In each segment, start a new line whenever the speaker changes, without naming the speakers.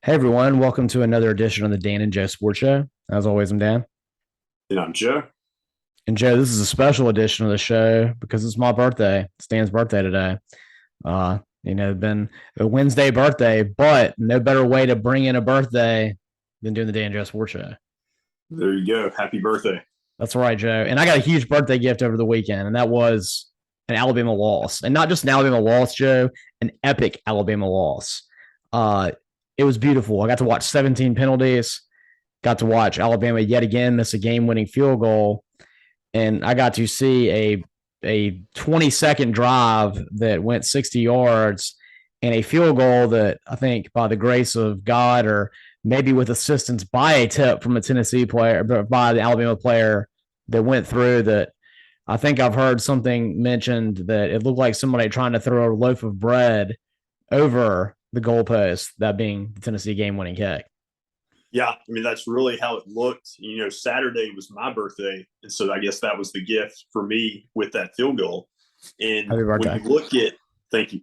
Hey everyone, welcome to another edition of the Dan and Joe Sports Show. As always, I'm Dan.
And I'm Joe.
And Joe, this is a special edition of the show because it's my birthday. It's Dan's birthday today. Been a Wednesday birthday, but no better way to bring in a birthday than doing the Dan and Joe Sports Show.
There you go. Happy birthday.
That's right, Joe. And I got a huge birthday gift over the weekend, and that was an Alabama loss. And not just an Alabama loss, Joe, an epic Alabama loss. Uh, it was beautiful. I got to watch 17 penalties, got to watch Alabama yet again miss a game-winning field goal, and I got to see a 20-second drive that went 60 yards and a field goal that I think by the grace of God or maybe with assistance by a tip from a Tennessee player, but by the Alabama player that went through that. I think I've heard something mentioned that it looked like somebody trying to throw a loaf of bread over the goalpost, that being the Tennessee game-winning kick.
Yeah, I mean that's really how it looked. Saturday was my birthday, and so I guess that was the gift for me with that field goal. And
Happy
when
birthday.
you look at, thank you.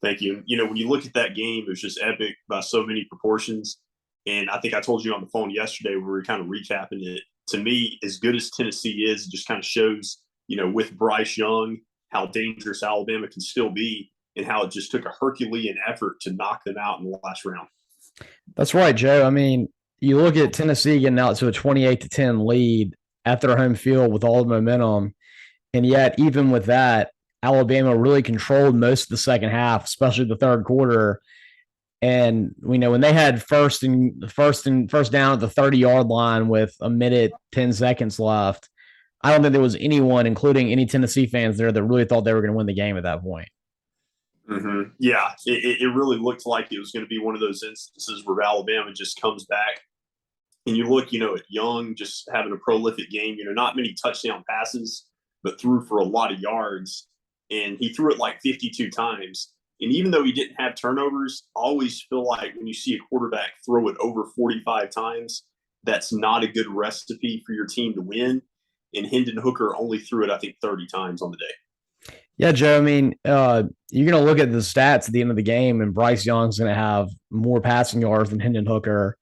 When you look at that game, it was just epic by so many proportions. And I think I told you on the phone yesterday when we were kind of recapping it. To me, as good as Tennessee is, it just kind of shows, with Bryce Young, how dangerous Alabama can still be, and how it just took a Herculean effort to knock them out in the last round.
That's right, Joe. I mean, you look at Tennessee getting out to a 28-10 lead at their home field with all the momentum. And yet, even with that, Alabama really controlled most of the second half, especially the third quarter. And we know when they had first down at the 30-yard line with a minute 10 seconds left, I don't think there was anyone, including any Tennessee fans there, that really thought they were going to win the game at that point.
Mm-hmm. Yeah, it really looked like it was going to be one of those instances where Alabama just comes back. And you look, at Young just having a prolific game, not many touchdown passes, but threw for a lot of yards. And he threw it like 52 times. And even though he didn't have turnovers, I always feel like when you see a quarterback throw it over 45 times, that's not a good recipe for your team to win. And Hendon Hooker only threw it, I think, 30 times on the day.
Yeah, Joe. I mean, you're going to look at the stats at the end of the game, and Bryce Young's going to have more passing yards than Hendon Hooker.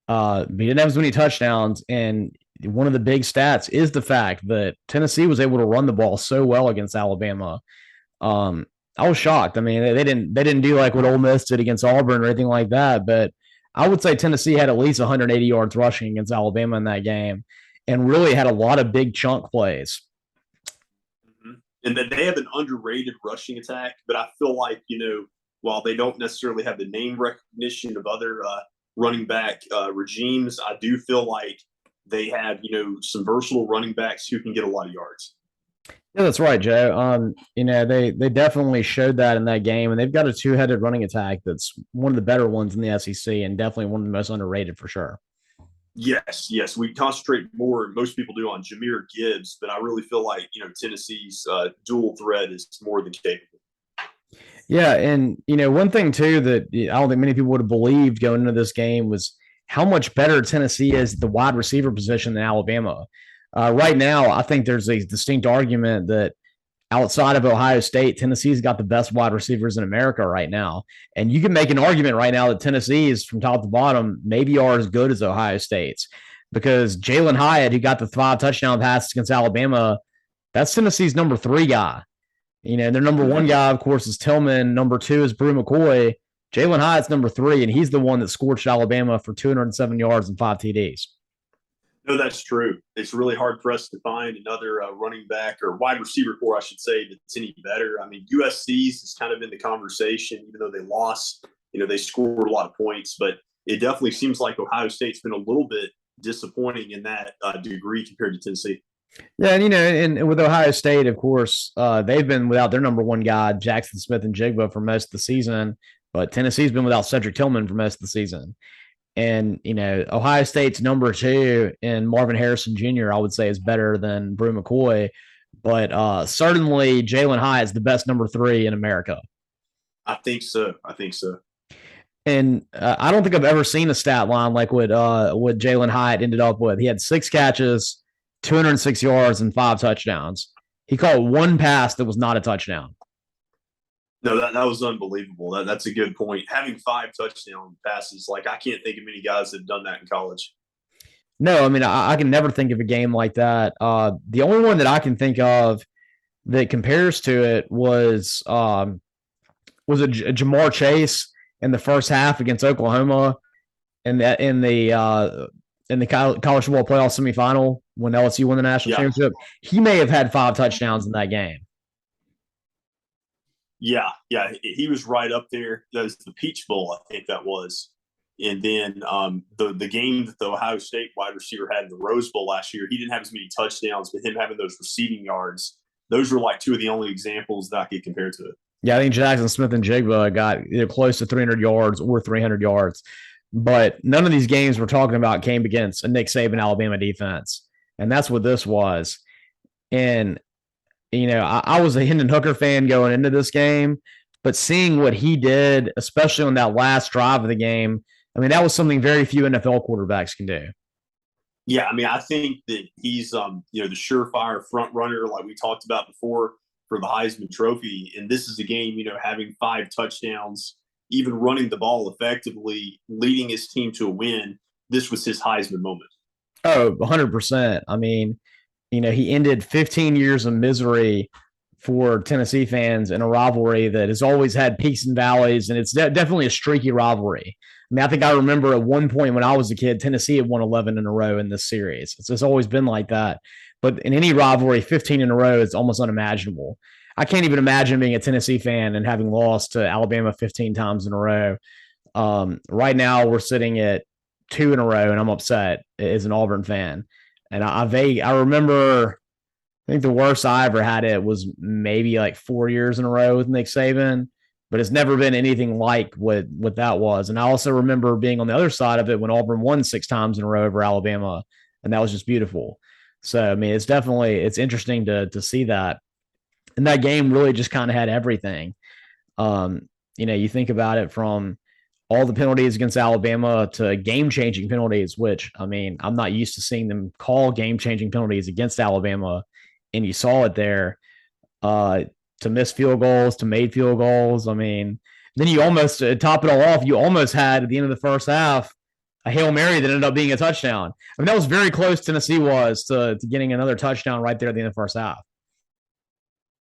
But he didn't have as many touchdowns, and one of the big stats is the fact that Tennessee was able to run the ball so well against Alabama. I was shocked. I mean, they didn't do like what Ole Miss did against Auburn or anything like that, but I would say Tennessee had at least 180 yards rushing against Alabama in that game, and really had a lot of big chunk plays.
Mm-hmm. And then they have an underrated rushing attack, but I feel like, while they don't necessarily have the name recognition of other running back regimes, I do feel like they have, some versatile running backs who can get a lot of yards.
Yeah, that's right, Joe. They definitely showed that in that game, and they've got a two-headed running attack that's one of the better ones in the SEC, and definitely one of the most underrated for sure.
Yes. We concentrate more, most people do, on Jahmyr Gibbs, but I really feel like, Tennessee's dual threat is more than capable.
Yeah, and one thing too that I don't think many people would have believed going into this game was how much better Tennessee is at the wide receiver position than Alabama. Right now, I think there's a distinct argument that outside of Ohio State, Tennessee's got the best wide receivers in America right now. And you can make an argument right now that Tennessee's from top to bottom maybe are as good as Ohio State's because Jalen Hyatt, who got the 5 touchdown passes against Alabama, that's Tennessee's number 3 guy. Their number 1 guy, of course, is Tillman. Number 2 is Brew McCoy. Jalen Hyatt's number 3, and he's the one that scorched Alabama for 207 yards and 5 TDs.
No, that's true. It's really hard for us to find another running back or wide receiver core, I should say, that's any better. I mean, USC's is kind of in the conversation, even though they lost. They scored a lot of points, but it definitely seems like Ohio State's been a little bit disappointing in that degree compared to Tennessee.
Yeah, and with Ohio State, of course, they've been without their number 1 guy, Jackson Smith and Jigba, for most of the season. But Tennessee's been without Cedric Tillman for most of the season. And, Ohio State's number 2 in Marvin Harrison Jr., I would say, is better than Brew McCoy. But certainly Jalen Hyatt is the best number 3 in America.
I think so.
And I don't think I've ever seen a stat line like what Jalen Hyatt ended up with. He had 6 catches, 206 yards, and 5 touchdowns. He caught 1 pass that was not a touchdown.
No, that was unbelievable. That's a good point. Having 5 touchdown passes, like I can't think of many guys that have done that in college.
No, I mean, I can never think of a game like that. The only one that I can think of that compares to it was a Jamar Chase in the first half against Oklahoma in the college football playoff semifinal when LSU won the national
Yeah,
championship. He may have had 5 touchdowns in that game.
yeah. He was right up there. That was the Peach Bowl, I think that was. And then the game that the Ohio State wide receiver had in the Rose Bowl last year, he didn't have as many touchdowns, but him having those receiving yards, those were like two of the only examples that I could compare to it.
Yeah, I think Jackson Smith and Jigba got either close to 300 yards or 300 yards. But none of these games we're talking about came against a Nick Saban Alabama defense. And that's what this was. And, I was a Hendon Hooker fan going into this game, but seeing what he did, especially on that last drive of the game, I mean, that was something very few NFL quarterbacks can do.
Yeah, I mean, I think that he's the surefire front runner like we talked about before for the Heisman Trophy. And this is a game, having 5 touchdowns, even running the ball effectively, leading his team to a win. This was his Heisman moment.
Oh, 100%. I mean, he ended 15 years of misery for Tennessee fans in a rivalry that has always had peaks and valleys, and it's definitely a streaky rivalry. I mean, I think I remember at one point when I was a kid, Tennessee had won 11 in a row in this series. It's just always been like that. But in any rivalry, 15 in a row is almost unimaginable. I can't even imagine being a Tennessee fan and having lost to Alabama 15 times in a row. Right now, we're sitting at 2 in a row, and I'm upset as an Auburn fan. And I remember, I think the worst I ever had it was maybe like 4 years in a row with Nick Saban, but it's never been anything like what that was. And I also remember being on the other side of it when Auburn won 6 times in a row over Alabama, and that was just beautiful. So I mean, it's interesting to see that, and that game really just kind of had everything. You think about it from all the penalties against Alabama to game-changing penalties, which, I mean, I'm not used to seeing them call game-changing penalties against Alabama, and you saw it there. To miss field goals, to made field goals. I mean, then you almost, to top it all off, you almost had at the end of the first half a Hail Mary that ended up being a touchdown. I mean, that was very close, Tennessee was, to getting another touchdown right there at the end of the first half.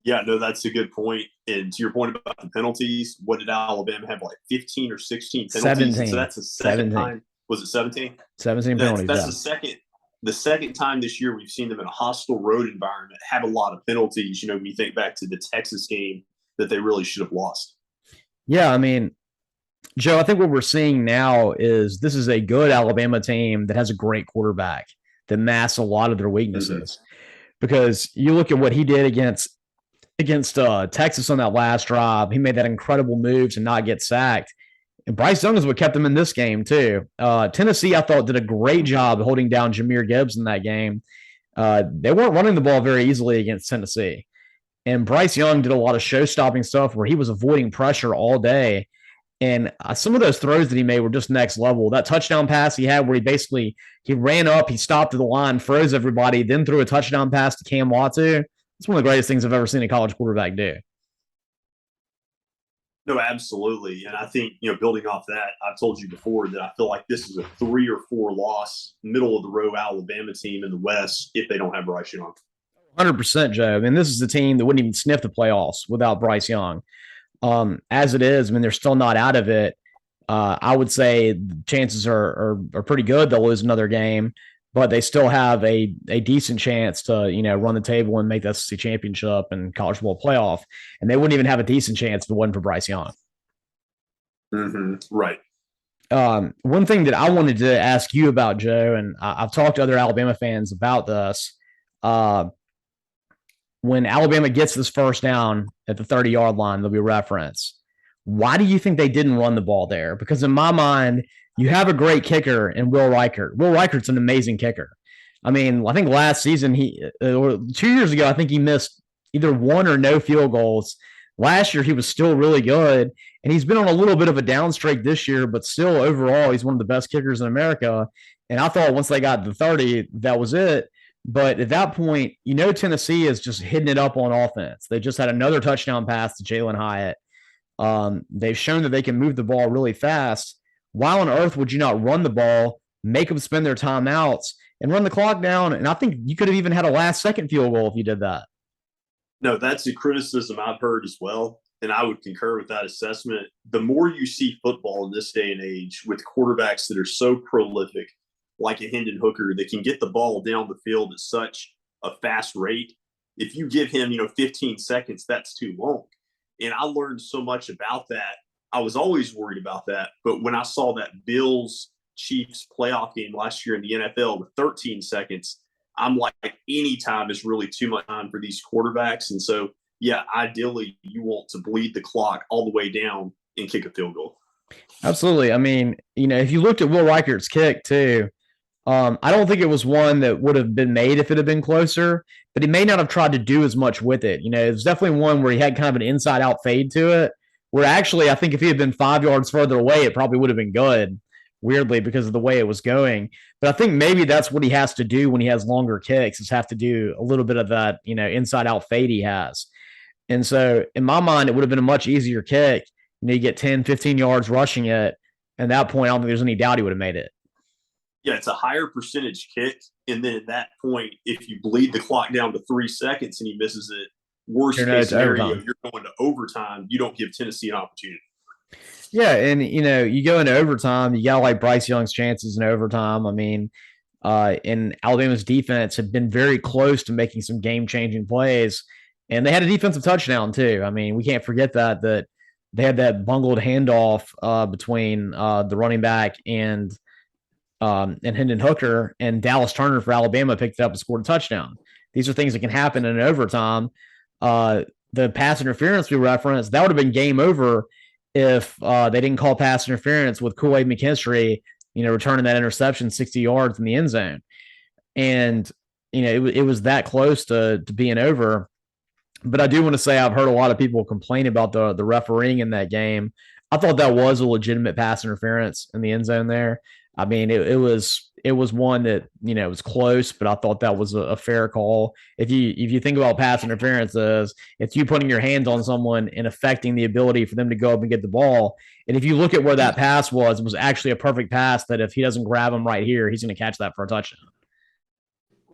Yeah, no, that's a good point. And to your point about the penalties, what did Alabama have, like 15 or 16 penalties?
17.
So that's the second
17.
time. Was it 17?
17 penalties.
That's
yeah.
the second time this year we've seen them in a hostile road environment have a lot of penalties. When you think back to the Texas game that they really should have lost.
Yeah, I mean, Joe, I think what we're seeing now is this is a good Alabama team that has a great quarterback that masks a lot of their weaknesses. Mm-hmm. Because you look at what he did against Texas on that last drive. He made that incredible move to not get sacked. And Bryce Young is what kept them in this game, too. Tennessee, I thought, did a great job holding down Jahmyr Gibbs in that game. They weren't running the ball very easily against Tennessee. And Bryce Young did a lot of show-stopping stuff where he was avoiding pressure all day. And some of those throws that he made were just next level. That touchdown pass he had where he ran up, he stopped at the line, froze everybody, then threw a touchdown pass to Cam Watson. It's one of the greatest things I've ever seen a college quarterback do.
No, absolutely. And I think, building off that, I've told you before that I feel like this is a 3 or 4 loss, middle of the road Alabama team in the West if they don't have Bryce Young.
100%, Joe. I mean, this is a team that wouldn't even sniff the playoffs without Bryce Young. As it is, I mean, they're still not out of it. I would say the chances are pretty good they'll lose another game, but they still have a decent chance to, run the table and make the SEC championship and college football playoff. And they wouldn't even have a decent chance if it wasn't for Bryce Young.
Mm-hmm. Right.
One thing that I wanted to ask you about, Joe, and I've talked to other Alabama fans about this. When Alabama gets this first down at the 30-yard line, there'll be reference. Why do you think they didn't run the ball there? Because in my mind, you have a great kicker in Will Reichert. Will Reichert's an amazing kicker. I mean, I think last season, or 2 years ago, I think he missed either one or no field goals. Last year, he was still really good, and he's been on a little bit of a down streak this year, but still overall, he's one of the best kickers in America. And I thought once they got to 30, that was it. But at that point, Tennessee is just hitting it up on offense. They just had another touchdown pass to Jalen Hyatt. They've shown that they can move the ball really fast. Why on earth would you not run the ball, make them spend their timeouts, and run the clock down? And I think you could have even had a last-second field goal if you did that.
No, that's a criticism I've heard as well, and I would concur with that assessment. The more you see football in this day and age with quarterbacks that are so prolific, like a Hendon Hooker, that can get the ball down the field at such a fast rate, if you give him, 15 seconds, that's too long. And I learned so much about that. I was always worried about that. But when I saw that Bills Chiefs playoff game last year in the NFL with 13 seconds, I'm like, any time is really too much time for these quarterbacks. And so, yeah, ideally, you want to bleed the clock all the way down and kick a field goal.
Absolutely. I mean, if you looked at Will Reichert's kick too, I don't think it was one that would have been made if it had been closer, but he may not have tried to do as much with it. It was definitely one where he had kind of an inside-out fade to it, where actually I think if he had been 5 yards further away, it probably would have been good, weirdly, because of the way it was going. But I think maybe that's what he has to do when he has longer kicks, is have to do a little bit of that, inside-out fade he has. And so in my mind, it would have been a much easier kick. You get 10, 15 yards rushing it. At that point, I don't think there's any doubt he would have made it.
Yeah, it's a higher percentage kick. And then at that point, if you bleed the clock down to 3 seconds and he misses it, worst case scenario, you're going to overtime. You don't give Tennessee an opportunity.
Yeah, and you go into overtime, you got like Bryce Young's chances in overtime. I mean, and Alabama's defense had been very close to making some game-changing plays, and they had a defensive touchdown too. I mean, we can't forget that they had that bungled handoff between the running back and Hendon Hooker, and Dallas Turner for Alabama picked it up and scored a touchdown. These are things that can happen in overtime. The pass interference we referenced, that would have been game over if they didn't call pass interference with Kool-Aid McKinstry, returning that interception 60 yards in the end zone. And, it was that close to being over. But I do want to say I've heard a lot of people complain about the refereeing in that game. I thought that was a legitimate pass interference in the end zone there. I mean, it was one that, it was close, but I thought that was a fair call. If you think about pass interference as it's you putting your hands on someone and affecting the ability for them to go up and get the ball. And if you look at where that pass was, it was actually a perfect pass that if he doesn't grab him right here, he's going to catch that for a touchdown.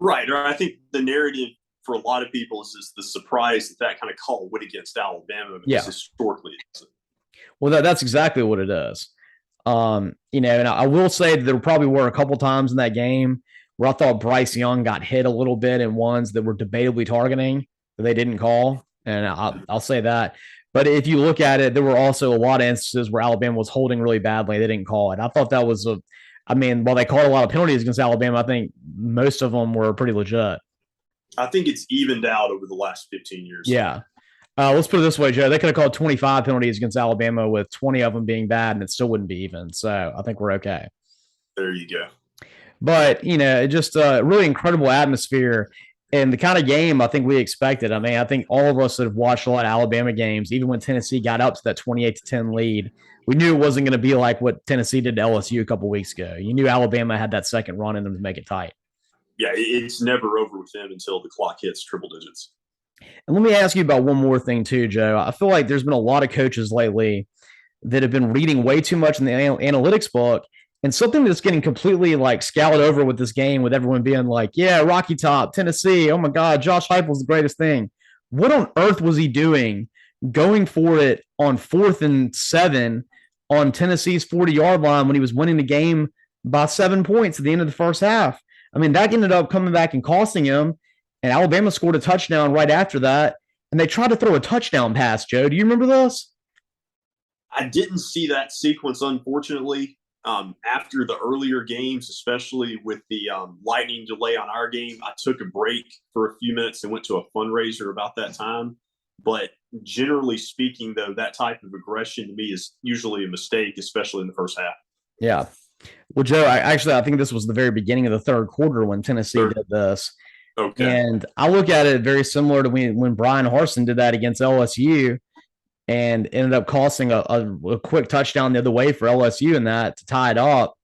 Right. Or I think the narrative for a lot of people is the surprise that kind of call went against Alabama because historically it doesn't.
Well, that's exactly what it is. And I will say that there probably were a couple times in that game where I thought Bryce Young got hit a little bit in ones that were debatably targeting that they didn't call. And I'll say that. But if you look at it, there were also a lot of instances where Alabama was holding really badly. They didn't call it. I thought that was while they called a lot of penalties against Alabama, I think most of them were pretty legit.
I think it's evened out over the last 15 years.
Yeah. Let's put it this way, Joe. They could have called 25 penalties against Alabama with 20 of them being bad, and it still wouldn't be even. So I think we're okay.
There you go.
But, just a really incredible atmosphere and the kind of game I think we expected. I mean, I think all of us that have watched a lot of Alabama games, even when Tennessee got up to that 28-10 lead, we knew it wasn't going to be like what Tennessee did to LSU a couple weeks ago. You knew Alabama had that second run in them to make it tight.
Yeah, it's never over with them until the clock hits triple digits.
And let me ask you about one more thing too, Joe. I feel like there's been a lot of coaches lately that have been reading way too much in the analytics book, and something that's getting completely like scoured over with this game, with everyone being like, yeah, Rocky Top, Tennessee, oh my God, Josh Heupel's the greatest thing. What on earth was he doing going for it on 4th and 7 on Tennessee's 40-yard line when he was winning the game by 7 points at the end of the first half? I mean, that ended up coming back and costing him. And Alabama scored a touchdown right after that. And they tried to throw a touchdown pass, Joe. Do you remember this?
I didn't see that sequence, unfortunately. After the earlier games, especially with the lightning delay on our game, I took a break for a few minutes and went to a fundraiser about that time. But generally speaking, though, that type of aggression to me is usually a mistake, especially in the first half.
Yeah. Well, Joe, I think this was the very beginning of the third quarter when Tennessee did this.
Okay.
And I look at it very similar to when Brian Harsin did that against LSU and ended up costing a quick touchdown the other way for LSU in that to tie it up.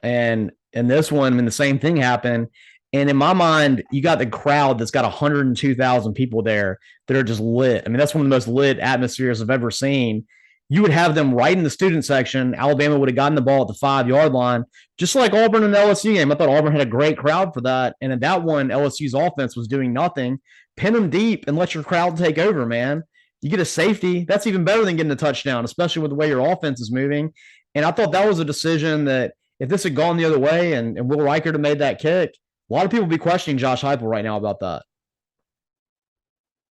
And in this one, the same thing happened. And in my mind, you got the crowd that's got 102,000 people there that are just lit. I mean, that's one of the most lit atmospheres I've ever seen. you would have them right in the student section. Alabama would have gotten the ball at the 5-yard line, just like Auburn and the LSU game. I thought Auburn had a great crowd for that. And in that one, LSU's offense was doing nothing. Pin them deep and let your crowd take over, man. You get a safety. That's even better than getting a touchdown, especially with the way your offense is moving. And I thought that was a decision that if this had gone the other way and Will Reichert had made that kick, a lot of people would be questioning Josh Heupel right now about that.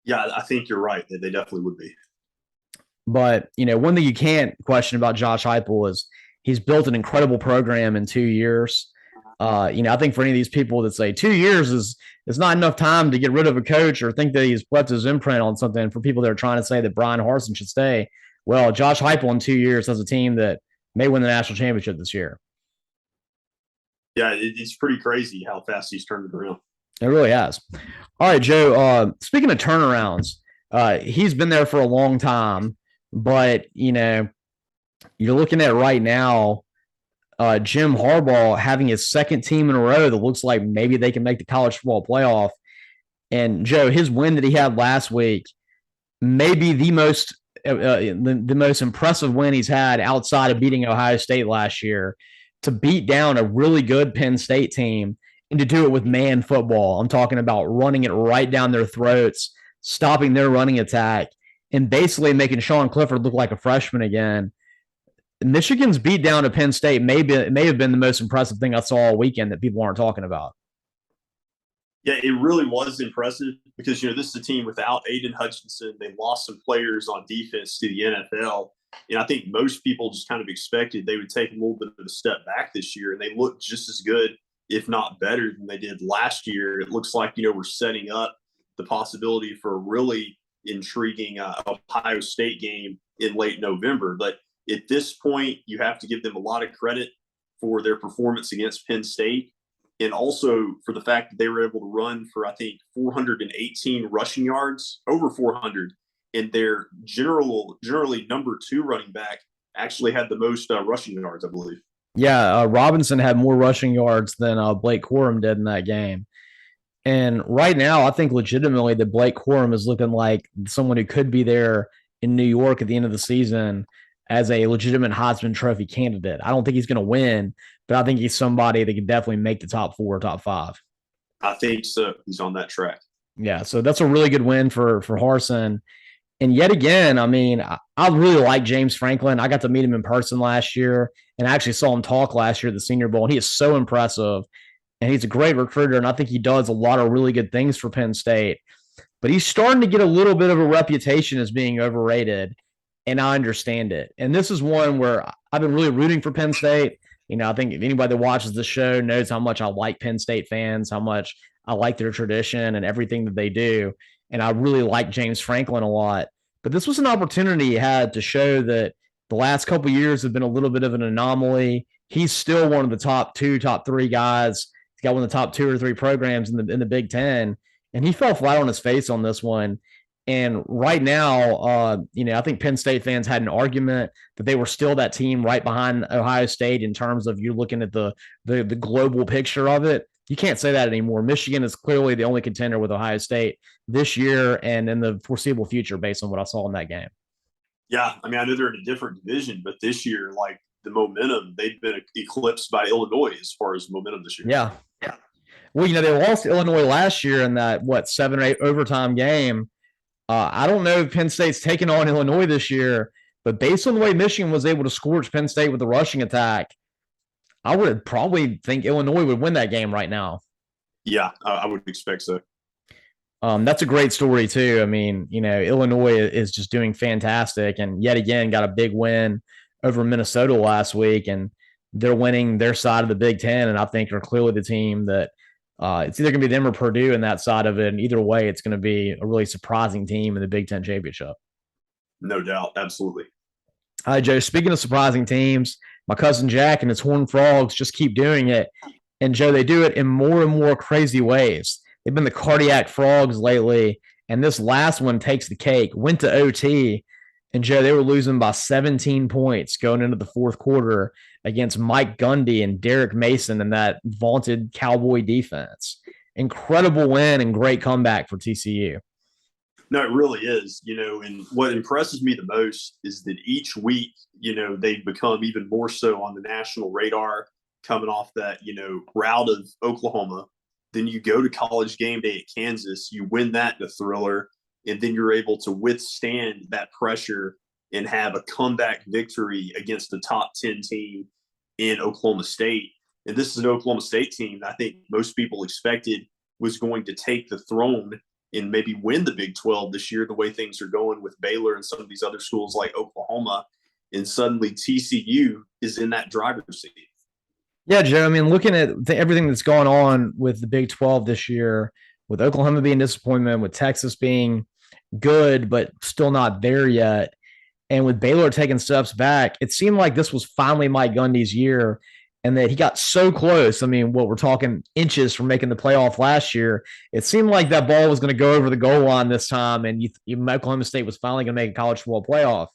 Yeah, I think you're right. They definitely would be.
But, one thing you can't question about Josh Heupel is he's built an incredible program in 2 years. I think for any of these people that say 2 years is not enough time to get rid of a coach or think that he's left his imprint on something, for people that are trying to say that Brian Harsin should stay, well, Josh Heupel in 2 years has a team that may win the national championship this year.
Yeah, it's pretty crazy how fast he's turned it around.
It really has. All right, Joe, speaking of turnarounds, he's been there for a long time, but, you're looking at right now, Jim Harbaugh having his second team in a row that looks like maybe they can make the college football playoff. And Joe, his win that he had last week may be the most impressive win he's had outside of beating Ohio State last year, to beat down a really good Penn State team and to do it with man football. I'm talking about running it right down their throats, stopping their running attack, and basically making Sean Clifford look like a freshman again. Michigan's beat down to Penn State may have been the most impressive thing I saw all weekend that people aren't talking about.
Yeah, it really was impressive because, this is a team without Aiden Hutchinson. They lost some players on defense to the NFL. And I think most people just kind of expected they would take a little bit of a step back this year, and they look just as good, if not better, than they did last year. It looks like, we're setting up the possibility for a really intriguing Ohio State game in late November. But at this point, you have to give them a lot of credit for their performance against Penn State, and also for the fact that they were able to run for, I think, 418 rushing yards, over 400. And their generally number 2 running back actually had the most rushing yards, I believe.
Yeah, Robinson had more rushing yards than Blake Corum did in that game. And right now, I think legitimately that Blake Corum is looking like someone who could be there in New York at the end of the season as a legitimate Heisman Trophy candidate. I don't think he's going to win, but I think he's somebody that can definitely make the top 4 or top 5.
I think so. He's on that track.
Yeah, so that's a really good win for Harsin. And yet again, I mean, I really like James Franklin. I got to meet him in person last year, and I actually saw him talk last year at the Senior Bowl, and he is so impressive. And he's a great recruiter, and I think he does a lot of really good things for Penn State. But he's starting to get a little bit of a reputation as being overrated, and I understand it. And this is one where I've been really rooting for Penn State. I think if anybody that watches the show knows how much I like Penn State fans, how much I like their tradition and everything that they do. And I really like James Franklin a lot. But this was an opportunity he had to show that the last couple of years have been a little bit of an anomaly. He's still one of the top 2, top 3 guys. He's got one of the top 2 or 3 programs in the Big Ten. And he fell flat on his face on this one. And right now, I think Penn State fans had an argument that they were still that team right behind Ohio State in terms of you looking at the global picture of it. You can't say that anymore. Michigan is clearly the only contender with Ohio State this year and in the foreseeable future based on what I saw in that game.
Yeah, I mean, I know they're in a different division, but this year, like the momentum, they've been eclipsed by Illinois as far as momentum this year.
Yeah. Well, they lost to Illinois last year in that, 7 or 8 overtime game. I don't know if Penn State's taken on Illinois this year, but based on the way Michigan was able to scorch Penn State with the rushing attack, I would probably think Illinois would win that game right now.
Yeah, I would expect so.
That's a great story too. I mean, Illinois is just doing fantastic, and yet again got a big win over Minnesota last week, and they're winning their side of the Big Ten, and I think are clearly the team that it's either going to be them or Purdue in that side of it, and either way, it's going to be a really surprising team in the Big Ten championship.
No doubt, absolutely.
All right, Joe, speaking of surprising teams, my cousin Jack and his Horned Frogs just keep doing it. And, Joe, they do it in more and more crazy ways. They've been the cardiac frogs lately, and this last one takes the cake. Went to OT, and, Joe, they were losing by 17 points going into the fourth quarter against Mike Gundy and Derek Mason and that vaunted Cowboy defense. Incredible win and great comeback for TCU.
No, it really is. And what impresses me the most is that each week, they've become even more so on the national radar coming off that, route of Oklahoma. Then you go to college game day at Kansas, you win that in a thriller, and then you're able to withstand that pressure and have a comeback victory against the top 10 team in Oklahoma State. And this is an Oklahoma State team that I think most people expected was going to take the throne and maybe win the Big 12 this year, the way things are going with Baylor and some of these other schools like Oklahoma. And suddenly TCU is in that driver's seat.
Yeah, Joe. I mean, looking at everything that's going on with the Big 12 this year, with Oklahoma being disappointment, with Texas being good but still not there yet, and with Baylor taking steps back, it seemed like this was finally Mike Gundy's year, and that he got so close. I mean, we're talking inches from making the playoff last year. It seemed like that ball was going to go over the goal line this time, and Oklahoma State was finally going to make a college football playoff.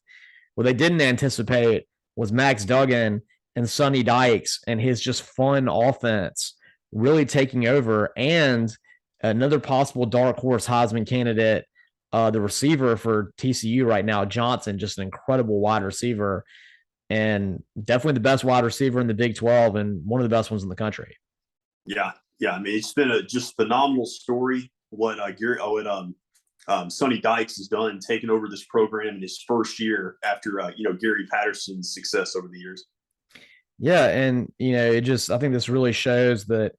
What they didn't anticipate was Max Duggan and Sonny Dykes and his just fun offense really taking over, and another possible dark horse Heisman candidate, the receiver for TCU right now, Johnson, just an incredible wide receiver and definitely the best wide receiver in the Big 12 and one of the best ones in the country.
Yeah. I mean, it's been a just phenomenal story what Sonny Dykes has done, taking over this program in his first year after Gary Patterson's success over the years.
Yeah, and I think this really shows that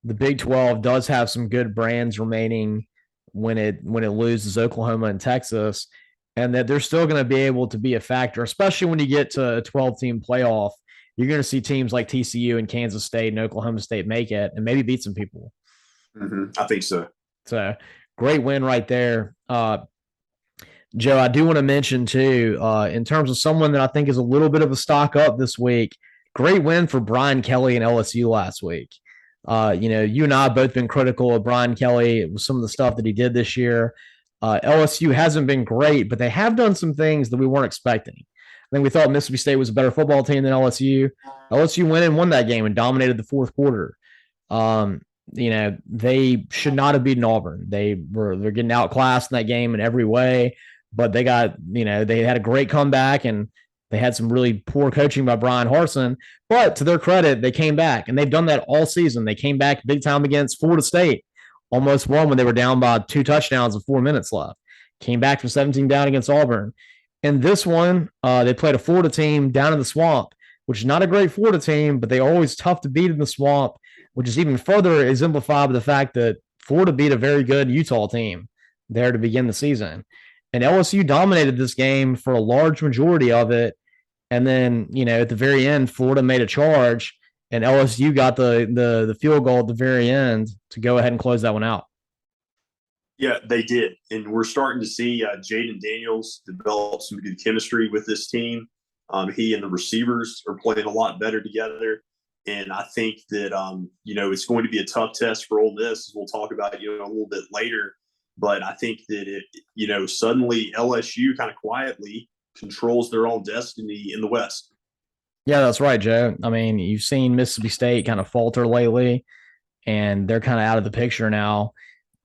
the Big 12 does have some good brands remaining when it loses Oklahoma and Texas, and that they're still going to be able to be a factor, especially when you get to a 12-team playoff. You're going to see teams like TCU and Kansas State and Oklahoma State make it and maybe beat some people.
I think so.
So great win right there. Joe, I do want to mention too, in terms of someone that I think is a little bit of a stock up this week, great win for Brian Kelly and LSU last week. You and I have both been critical of Brian Kelly with some of the stuff that he did this year. LSU hasn't been great, but they have done some things that we weren't expecting. I think we thought Mississippi State was a better football team than LSU. LSU went and won that game and dominated the fourth quarter. They should not have beaten Auburn. They're getting outclassed in that game in every way, but they had a great comeback and they had some really poor coaching by Brian Harsin, but to their credit, they came back, and they've done that all season. They came back big time against Florida State, almost won when they were down by 2 touchdowns with 4 minutes left. Came back from 17 down against Auburn. And this one, they played a Florida team down in the swamp, which is not a great Florida team, but they're always tough to beat in the swamp, which is even further exemplified by the fact that Florida beat a very good Utah team there to begin the season. And LSU dominated this game for a large majority of it. And then, at the very end, Florida made a charge, and LSU got the field goal at the very end to go ahead and close that one out.
Yeah, they did. And we're starting to see Jaden Daniels develop some good chemistry with this team. He and the receivers are playing a lot better together. And I think that, it's going to be a tough test for Ole Miss, as we'll talk about, a little bit later. But I think that suddenly LSU kind of quietly controls their own destiny in the West.
Yeah, that's right, Joe. I mean, you've seen Mississippi State kind of falter lately, and they're kind of out of the picture now.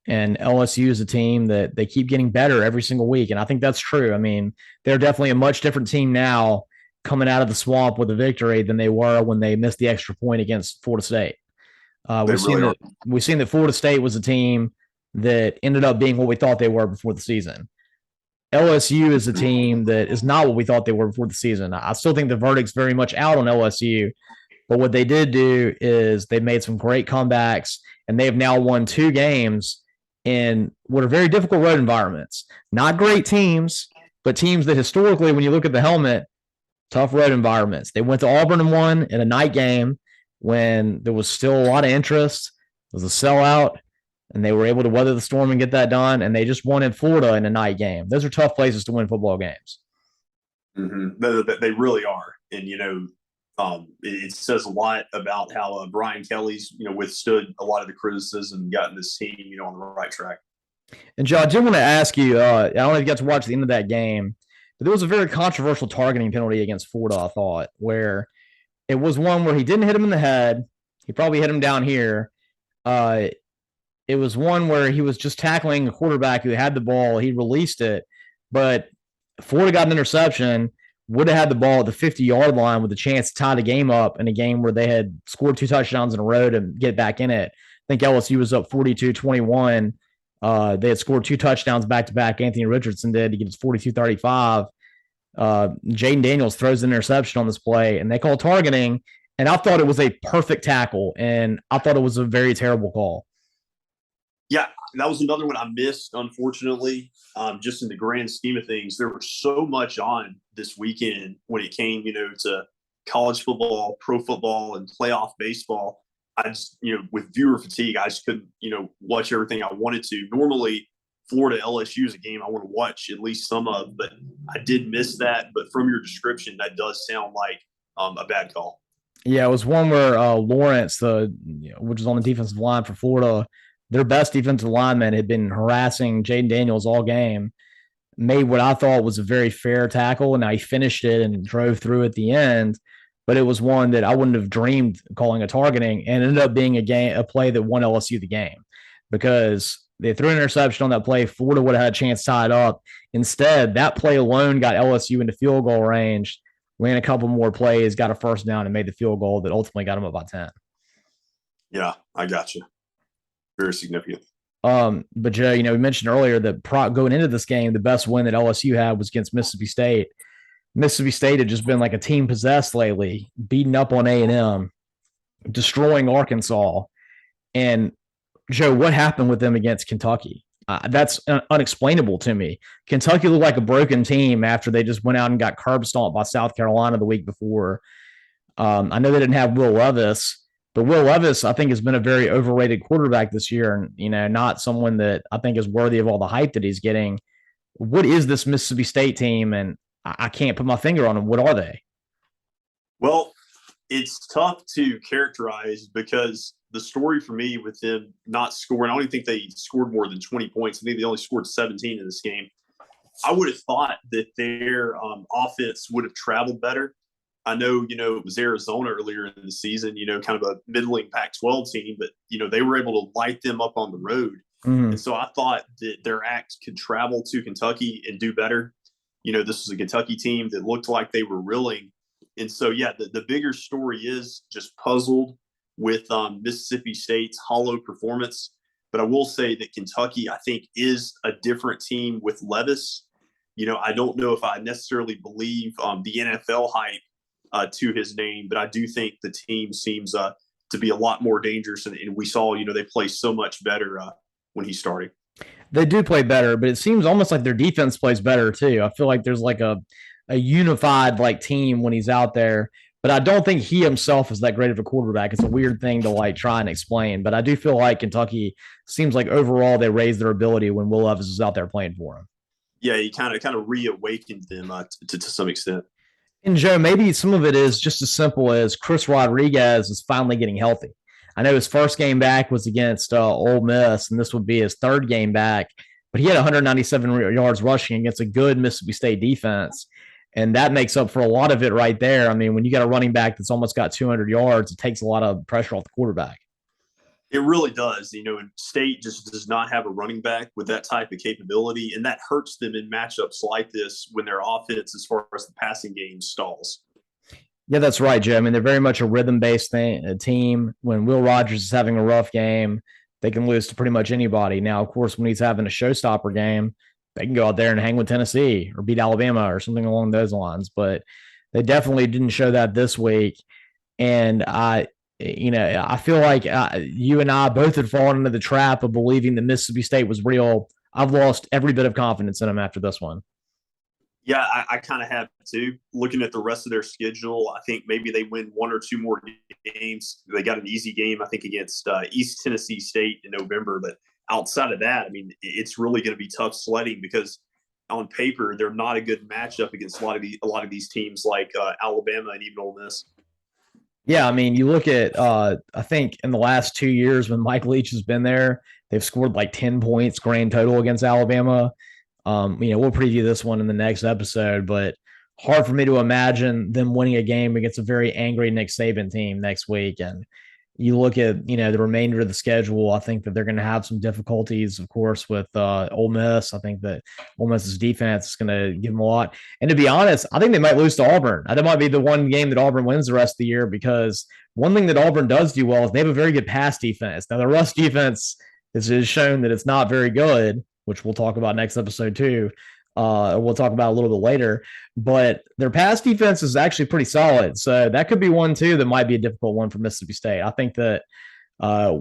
And LSU is a team that they keep getting better every single week. And I think that's true. I mean, they're definitely a much different team now coming out of the swamp with a victory than they were when they missed the extra point against Florida State. We've seen that Florida State was a team that ended up being what we thought they were before the season. LSU is a team that is not what we thought they were before the season. I still think the verdict's very much out on LSU, but what they did do is they made some great comebacks, and they have now won 2 games in what are very difficult road environments. Not great teams, but teams that historically, when you look at the helmet, tough road environments. They went to Auburn and won in a night game when there was still a lot of interest. It was a sellout, and they were able to weather the storm and get that done, and they just won in Florida in a night game. Those are tough places to win football games.
They really are. And, it says a lot about how Brian Kelly's, withstood a lot of the criticism and gotten this team, on the right track.
And, Joe, I did want to ask you, I don't know if you got to watch the end of that game, but there was a very controversial targeting penalty against Florida, I thought, where it was one where he didn't hit him in the head. He probably hit him down here. it was one where he was just tackling a quarterback who had the ball. He released it, but Florida got an interception, would have had the ball at the 50-yard line with a chance to tie the game up in a game where they had scored 2 touchdowns in a row to get back in it. I think LSU was up 42-21. They had scored 2 touchdowns back-to-back. Anthony Richardson did to get his 42-35. Jaden Daniels throws an interception on this play, and they call targeting, and I thought it was a perfect tackle, and I thought it was a very terrible call.
Yeah, that was another one I missed, unfortunately. Just in the grand scheme of things, there was so much on this weekend when it came, to college football, pro football, and playoff baseball. I just, with viewer fatigue, I just couldn't, watch everything I wanted to. Normally, Florida LSU is a game I want to watch at least some of, but I did miss that. But from your description, that does sound like a bad call.
Yeah, it was one where Lawrence, which is on the defensive line for Florida, their best defensive lineman had been harassing Jaden Daniels all game, made what I thought was a very fair tackle, and now he finished it and drove through at the end. But it was one that I wouldn't have dreamed calling a targeting, and ended up being a play that won LSU the game because they threw an interception on that play. Florida would have had a chance tied up. Instead, that play alone got LSU into field goal range, ran a couple more plays, got a first down, and made the field goal that ultimately got them up by 10.
Yeah, I got you. Very significant.
But Joe, we mentioned earlier that going into this game, the best win that LSU had was against Mississippi State. Mississippi State had just been like a team possessed lately, beating up on A&M, destroying Arkansas. And Joe, what happened with them against Kentucky? That's unexplainable to me. Kentucky looked like a broken team after they just went out and got curb stomped by South Carolina the week before. I know they didn't have Will Levis, but Will Levis, I think, has been a very overrated quarterback this year, and not someone that I think is worthy of all the hype that he's getting. What is this Mississippi State team? And I can't put my finger on them. What are they?
Well, it's tough to characterize because the story for me with them not scoring, I don't even think they scored more than 20 points. I think they only scored 17 in this game. I would have thought that their offense would have traveled better. I know, it was Arizona earlier in the season, kind of a middling Pac-12 team, but, they were able to light them up on the road. Mm-hmm. And so I thought that their act could travel to Kentucky and do better. This was a Kentucky team that looked like they were reeling. And so, yeah, the bigger story is just puzzled with Mississippi State's hollow performance. But I will say that Kentucky, I think, is a different team with Levis. I don't know if I necessarily believe the NFL hype to his name, but I do think the team seems to be a lot more dangerous. And we saw, they play so much better when he started.
They do play better, but it seems almost like their defense plays better too. I feel like there's like a unified team when he's out there, but I don't think he himself is that great of a quarterback. It's a weird thing to try and explain, but I do feel like Kentucky seems like overall they raised their ability when Will Levis was out there playing for him.
Yeah, he kind of reawakened them to some extent.
And Joe, maybe some of it is just as simple as Chris Rodriguez is finally getting healthy. I know his first game back was against Ole Miss, and this would be his third game back, but he had 197 yards rushing against a good Mississippi State defense, and that makes up for a lot of it right there. I mean, when you got a running back that's almost got 200 yards, it takes a lot of pressure off the quarterback.
It really does. And State just does not have a running back with that type of capability, and that hurts them in matchups like this when their offense, as far as the passing game, stalls.
Yeah, that's right, Joe. I mean, they're very much a rhythm-based team. When Will Rogers is having a rough game, they can lose to pretty much anybody. Now, of course, when he's having a showstopper game, they can go out there and hang with Tennessee or beat Alabama or something along those lines. But they definitely didn't show that this week. And I feel like you and I both had fallen into the trap of believing that Mississippi State was real. I've lost every bit of confidence in them after this one.
Yeah, I kind of have too. Looking at the rest of their schedule, I think maybe they win one or two more games. They got an easy game, I think, against East Tennessee State in November. But outside of that, I mean, it's really going to be tough sledding because on paper they're not a good matchup against a lot of these teams like Alabama and even Ole Miss.
Yeah, I mean, you look at I think in the last 2 years when Mike Leach has been there, they've scored 10 points grand total against Alabama. We'll preview this one in the next episode, but hard for me to imagine them winning a game against a very angry Nick Saban team next week. And You look at the remainder of the schedule. I think that they're going to have some difficulties, of course, with Ole Miss. I think that Ole Miss's defense is going to give them a lot. And to be honest, I think they might lose to Auburn. That might be the one game that Auburn wins the rest of the year, because one thing that Auburn does do well is they have a very good pass defense. Now the rush defense is shown that it's not very good, which we'll talk about next episode too. We'll talk about a little bit later, but their pass defense is actually pretty solid. So that could be one too that might be a difficult one for Mississippi State. I think that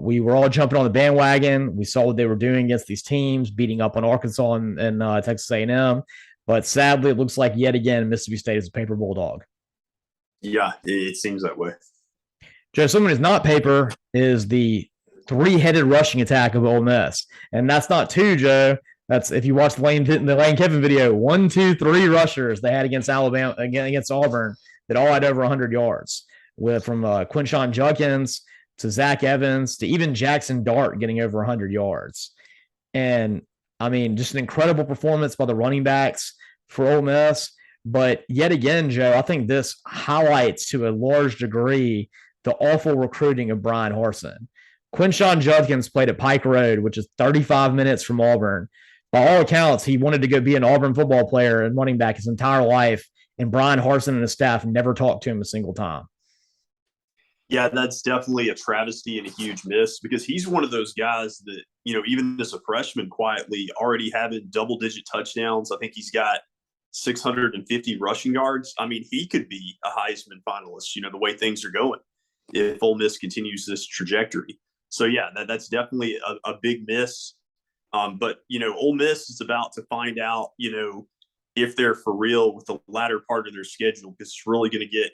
we were all jumping on the bandwagon. We saw what they were doing against these teams, beating up on Arkansas and Texas A&M. But sadly, it looks like yet again Mississippi State is a paper bulldog.
Yeah, it seems that way.
Joe, someone who's not paper is the three-headed rushing attack of Ole Miss, and that's not two, Joe. That's if you watch the Lane Kiffin video, 1, 2, 3 rushers they had against Alabama, against Auburn, that all had over 100 yards, from Quinshon Judkins to Zach Evans to even Jackson Dart getting over 100 yards. And I mean, just an incredible performance by the running backs for Ole Miss. But yet again, Joe, I think this highlights to a large degree the awful recruiting of Brian Harsin. Quinshon Judkins played at Pike Road, which is 35 minutes from Auburn. By all accounts, he wanted to go be an Auburn football player and running back his entire life, and Brian Harsin and his staff never talked to him a single time.
Yeah, that's definitely a travesty and a huge miss, because he's one of those guys that, even as a freshman, quietly already having double-digit touchdowns. I think he's got 650 rushing yards. I mean, he could be a Heisman finalist, the way things are going, if Ole Miss continues this trajectory. So, yeah, that's definitely a big miss. But, Ole Miss is about to find out, if they're for real with the latter part of their schedule, because it's really going to get,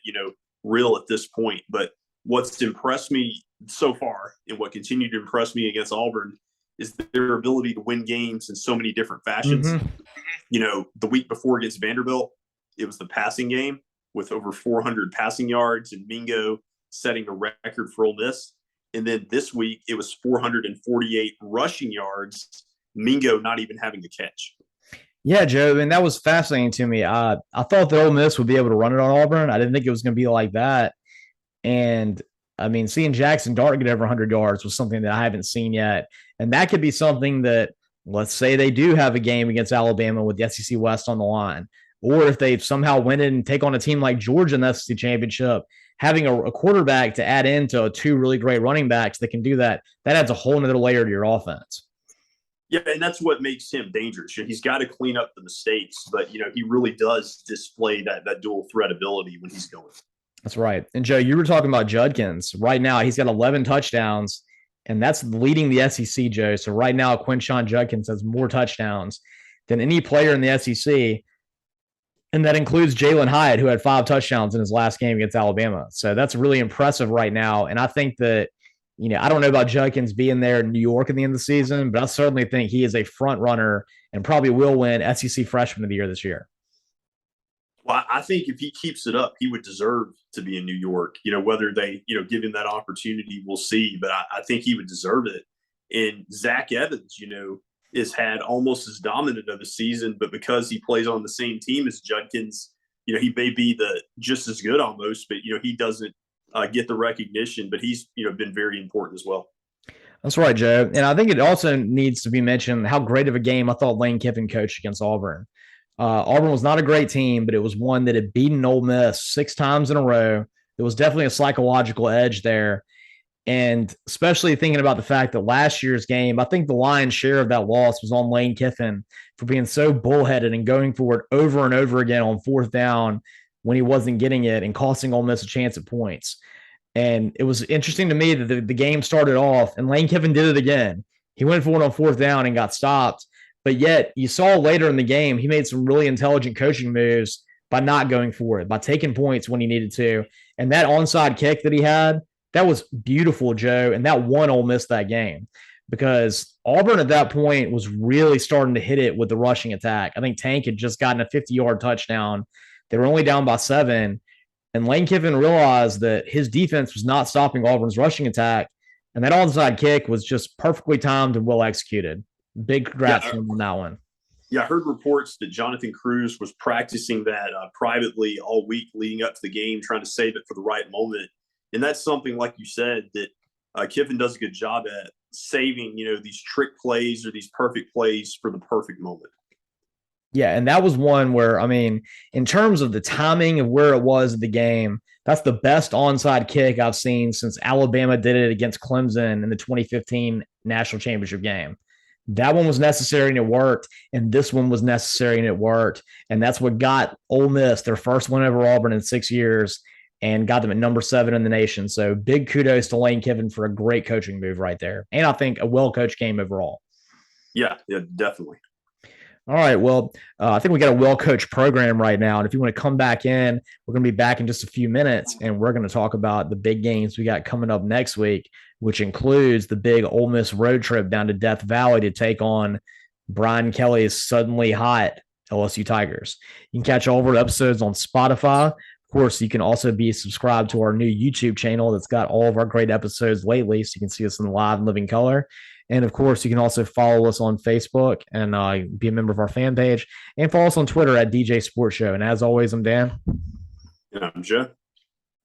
real at this point. But what's impressed me so far and what continued to impress me against Auburn is their ability to win games in so many different fashions. Mm-hmm. The week before against Vanderbilt, it was the passing game with over 400 passing yards and Mingo setting a record for Ole Miss. And then this week, it was 448 rushing yards, Mingo not even having a catch.
Yeah, Joe, and that was fascinating to me. I thought that Ole Miss would be able to run it on Auburn. I didn't think it was going to be like that. And, I mean, seeing Jackson Dart get over 100 yards was something that I haven't seen yet. And that could be something that, let's say they do have a game against Alabama with the SEC West on the line, or if they somehow win it and take on a team like Georgia in the SEC Championship, having a quarterback to add into 2 really great running backs that can do that, that adds a whole nother layer to your offense.
Yeah, and that's what makes him dangerous. He's got to clean up the mistakes, but, he really does display that dual threat ability when he's going.
That's right. And, Joe, you were talking about Judkins. Right now, he's got 11 touchdowns, and that's leading the SEC, Joe. So right now, Quinshon Judkins has more touchdowns than any player in the SEC, and that includes Jalen Hyatt, who had 5 touchdowns in his last game against Alabama. So that's really impressive right now. And I think that, I don't know about Judkins being there in New York at the end of the season, but I certainly think he is a front runner and probably will win SEC Freshman of the Year this year.
Well, I think if he keeps it up, he would deserve to be in New York. Whether they, give him that opportunity, we'll see. But I think he would deserve it. And Zach Evans, has had almost as dominant of a season, but because he plays on the same team as Judkins, he may be just as good almost, but, he doesn't get the recognition. But he's, been very important as well.
That's right, Joe. And I think it also needs to be mentioned how great of a game I thought Lane Kiffin coached against Auburn. Auburn was not a great team, but it was one that had beaten Ole Miss 6 times in a row. There was definitely a psychological edge there. And especially thinking about the fact that last year's game, I think the lion's share of that loss was on Lane Kiffin for being so bullheaded and going for it over and over again on 4th down when he wasn't getting it and costing Ole Miss a chance at points. And it was interesting to me that the game started off and Lane Kiffin did it again. He went for it on 4th down and got stopped. But yet you saw later in the game, he made some really intelligent coaching moves by not going for it, by taking points when he needed to. And that onside kick that he had, that was beautiful, Joe. And that won Ole Miss that game because Auburn at that point was really starting to hit it with the rushing attack. I think Tank had just gotten a 50-yard touchdown. They were only down by 7. And Lane Kiffin realized that his defense was not stopping Auburn's rushing attack. And that onside kick was just perfectly timed and well executed. Big congrats on that one.
Yeah, I heard reports that Jonathan Cruz was practicing that privately all week leading up to the game, trying to save it for the right moment. And that's something, like you said, that Kiffin does a good job at saving, these trick plays or these perfect plays for the perfect moment.
Yeah, and that was one where, I mean, in terms of the timing of where it was in the game, that's the best onside kick I've seen since Alabama did it against Clemson in the 2015 national championship game. That one was necessary and it worked, and this one was necessary and it worked, and that's what got Ole Miss their first win over Auburn in 6 years and got them at number 7 in the nation. So big kudos to Lane Kiffin for a great coaching move right there, and I think a well-coached game overall.
Yeah, definitely.
All right. Well, I think we got a well-coached program right now. And if you want to come back in, we're going to be back in just a few minutes, and we're going to talk about the big games we got coming up next week, which includes the big Ole Miss road trip down to Death Valley to take on Brian Kelly's suddenly hot LSU Tigers. You can catch all of our episodes on Spotify. Of course, you can also be subscribed to our new YouTube channel that's got all of our great episodes lately, so you can see us in live and living color. And of course, you can also follow us on Facebook and be a member of our fan page, and follow us on Twitter at DJ Sports Show. And as always, I'm Dan.
And I'm Joe.